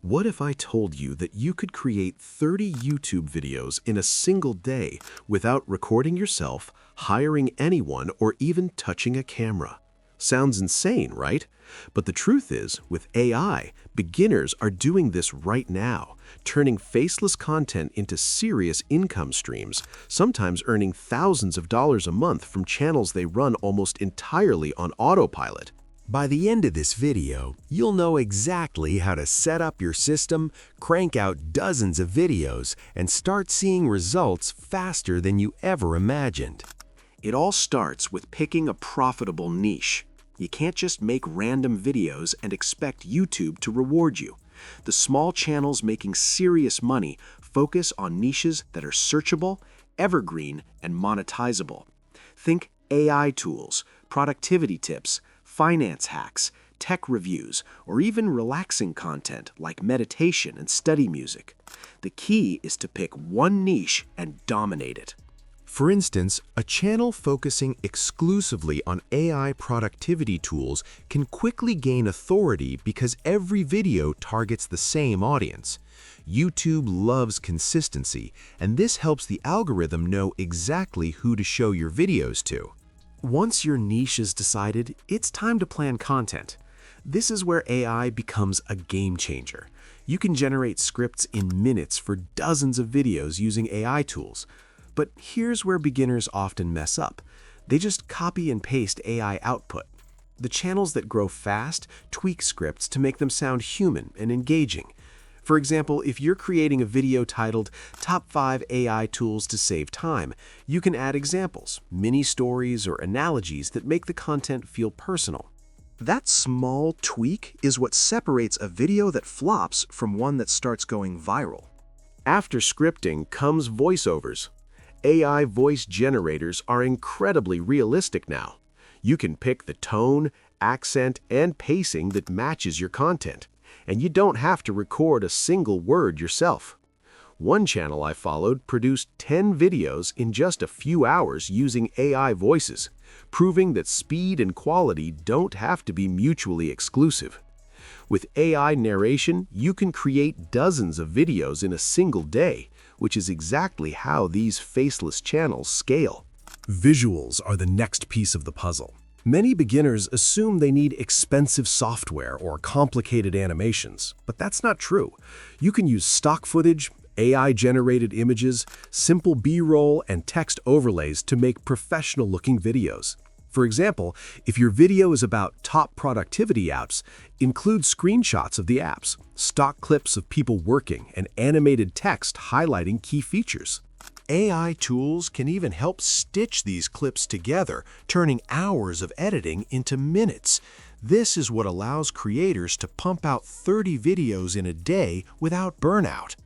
What if I told you that you could create 30 YouTube videos in a single day without recording yourself, hiring anyone, or even touching a camera? Sounds insane, right? But the truth is, with AI, beginners are doing this right now, turning faceless content into serious income streams, sometimes earning thousands of dollars a month from channels they run almost entirely on autopilot. By the end of this video, you'll know exactly how to set up your system, crank out dozens of videos, and start seeing results faster than you ever imagined. It all starts with picking a profitable niche. You can't just make random videos and expect YouTube to reward you. The small channels making serious money focus on niches that are searchable, evergreen, and monetizable. Think AI tools, productivity tips, finance hacks, tech reviews, or even relaxing content like meditation and study music. The key is to pick one niche and dominate it. For instance, a channel focusing exclusively on AI productivity tools can quickly gain authority because every video targets the same audience. YouTube loves consistency, and this helps the algorithm know exactly who to show your videos to. Once your niche is decided, it's time to plan content. This is where AI becomes a game changer. You can generate scripts in minutes for dozens of videos using AI tools. But here's where beginners often mess up. They just copy and paste AI output. The channels that grow fast tweak scripts to make them sound human and engaging. For example, if you're creating a video titled Top 5 AI Tools to Save Time, you can add examples, mini stories, or analogies that make the content feel personal. That small tweak is what separates a video that flops from one that starts going viral. After scripting comes voiceovers. AI voice generators are incredibly realistic now. You can pick the tone, accent, and pacing that matches your content, and you don't have to record a single word yourself. One channel I followed produced 10 videos in just a few hours using AI voices, proving that speed and quality don't have to be mutually exclusive. With AI narration, you can create dozens of videos in a single day, which is exactly how these faceless channels scale. Visuals are the next piece of the puzzle. Many beginners assume they need expensive software or complicated animations, but that's not true. You can use stock footage, AI-generated images, simple B-roll, and text overlays to make professional-looking videos. For example, if your video is about top productivity apps, include screenshots of the apps, stock clips of people working, and animated text highlighting key features. AI tools can even help stitch these clips together, turning hours of editing into minutes. This is what allows creators to pump out 30 videos in a day without burnout.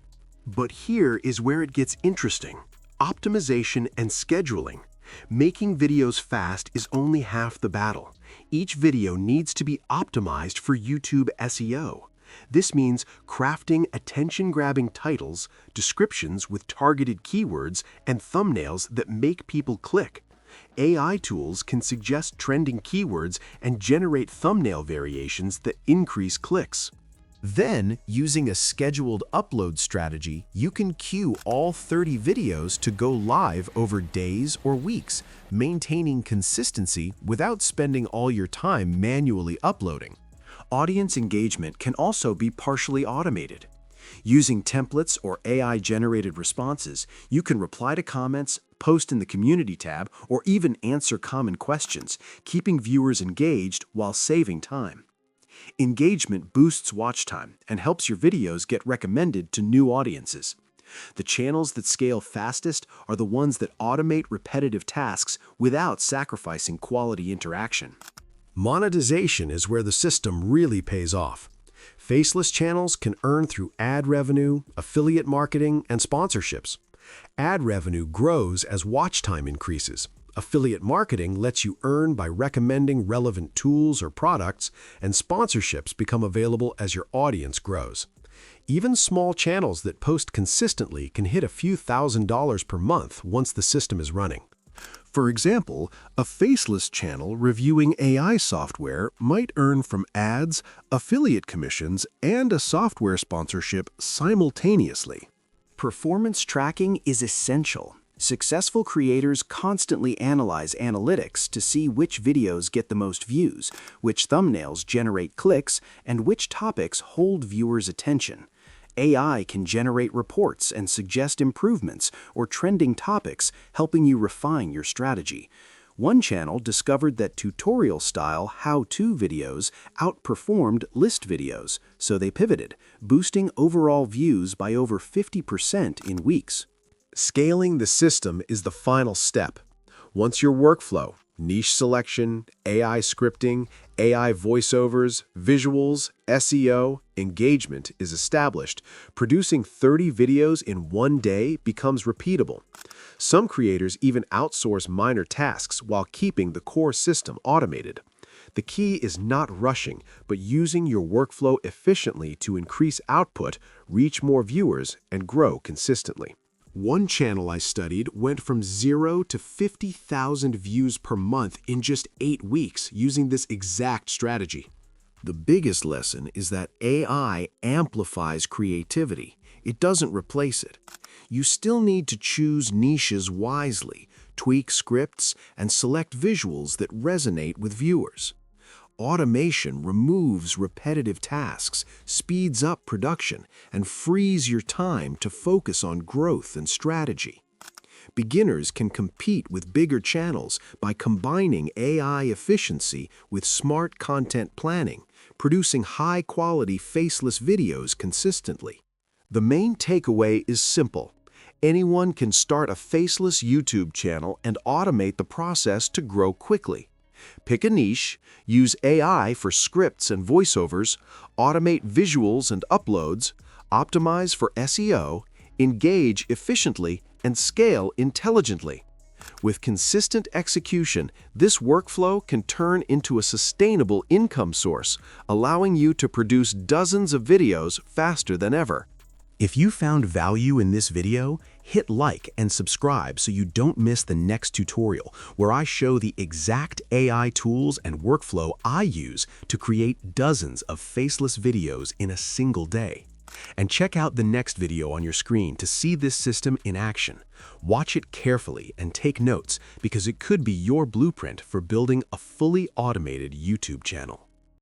But here is where it gets interesting: optimization and scheduling. Making videos fast is only half the battle. Each video needs to be optimized for YouTube SEO. This means crafting attention-grabbing titles, descriptions with targeted keywords, and thumbnails that make people click. AI tools can suggest trending keywords and generate thumbnail variations that increase clicks. Then, using a scheduled upload strategy, you can queue all 30 videos to go live over days or weeks, maintaining consistency without spending all your time manually uploading. Audience engagement can also be partially automated. Using templates or AI-generated responses, you can reply to comments, post in the community tab, or even answer common questions, keeping viewers engaged while saving time. Engagement boosts watch time and helps your videos get recommended to new audiences. The channels that scale fastest are the ones that automate repetitive tasks without sacrificing quality interaction. Monetization is where the system really pays off. Faceless channels can earn through ad revenue, affiliate marketing, and sponsorships. Ad revenue grows as watch time increases. Affiliate marketing lets you earn by recommending relevant tools or products, and sponsorships become available as your audience grows. Even small channels that post consistently can hit a few $1,000s per month once the system is running. For example, a faceless channel reviewing AI software might earn from ads, affiliate commissions, and a software sponsorship simultaneously. Performance tracking is essential. Successful creators constantly analyze analytics to see which videos get the most views, which thumbnails generate clicks, and which topics hold viewers' attention. AI can generate reports and suggest improvements or trending topics, helping you refine your strategy. One channel discovered that tutorial-style how-to videos outperformed list videos, so they pivoted, boosting overall views by over 50% in weeks. Scaling the system is the final step. Once your workflow, niche selection, AI scripting, AI voiceovers, visuals, SEO, engagement is established, producing 30 videos in one day becomes repeatable. Some creators even outsource minor tasks while keeping the core system automated. The key is not rushing, but using your workflow efficiently to increase output, reach more viewers, and grow consistently. One channel I studied went from 0 to 50,000 views per month in just 8 weeks using this exact strategy. The biggest lesson is that AI amplifies creativity. It doesn't replace it. You still need to choose niches wisely, tweak scripts, and select visuals that resonate with viewers. Automation removes repetitive tasks, speeds up production, and frees your time to focus on growth and strategy. Beginners can compete with bigger channels by combining AI efficiency with smart content planning, producing high-quality faceless videos consistently. The main takeaway is simple. Anyone can start a faceless YouTube channel and automate the process to grow quickly. Pick a niche, use AI for scripts and voiceovers, automate visuals and uploads, optimize for SEO, engage efficiently, and scale intelligently. With consistent execution, this workflow can turn into a sustainable income source, allowing you to produce dozens of videos faster than ever. If you found value in this video, hit like and subscribe so you don't miss the next tutorial where I show the exact AI tools and workflow I use to create dozens of faceless videos in a single day. And check out the next video on your screen to see this system in action. Watch it carefully and take notes because it could be your blueprint for building a fully automated YouTube channel.